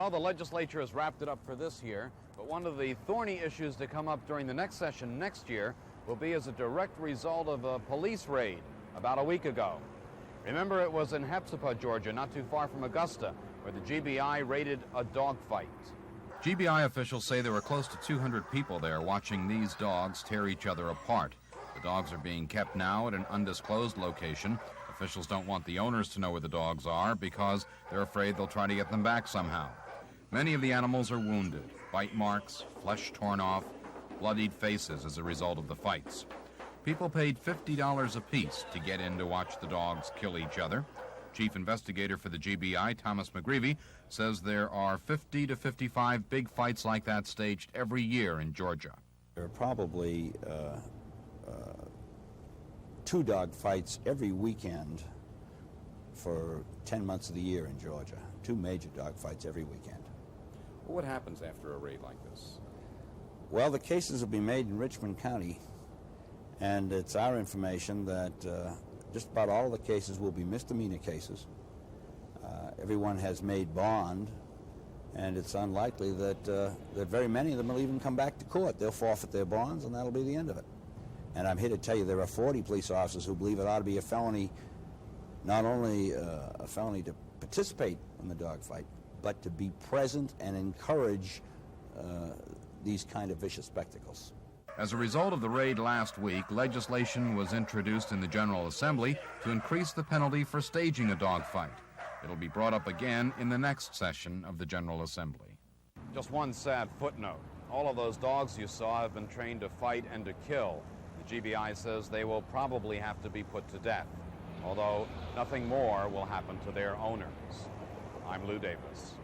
Well, the legislature has wrapped it up for this year, but one of the thorny issues to come up during the next session next year will be as a direct result of a police raid about a week ago. Remember, it was in Hepzibah, Georgia, not too far from Augusta, where the GBI raided a dogfight. GBI officials say there were close to 200 people there watching these dogs tear each other apart. The dogs are being kept now at an undisclosed location. Officials don't want the owners to know where the dogs are because they're afraid they'll try to get them back somehow. Many of the animals are wounded, bite marks, flesh torn off, bloodied faces as a result of the fights. People paid $50 apiece to get in to watch the dogs kill each other. Chief Investigator for the GBI, Thomas McGreevy, says there are 50 to 55 big fights like that staged every year in Georgia. There are probably 2 dog fights every weekend for 10 months of the year in Georgia. 2 major dog fights every weekend. What happens after a raid like this? Well, the cases will be made in Richmond County, and it's our information that just about all the cases will be misdemeanor cases. Everyone has made bond, and it's unlikely that very many of them will even come back to court. They'll forfeit their bonds, and that'll be the end of it. And I'm here to tell you there are 40 police officers who believe it ought to be a felony, not only a felony to participate in the dogfight, but to be present and encourage these kind of vicious spectacles. As a result of the raid last week, legislation was introduced in the General Assembly to increase the penalty for staging a dogfight. It'll be brought up again in the next session of the General Assembly. Just one sad footnote. All of those dogs you saw have been trained to fight and to kill. The GBI says they will probably have to be put to death, although nothing more will happen to their owners. I'm Lou Davis.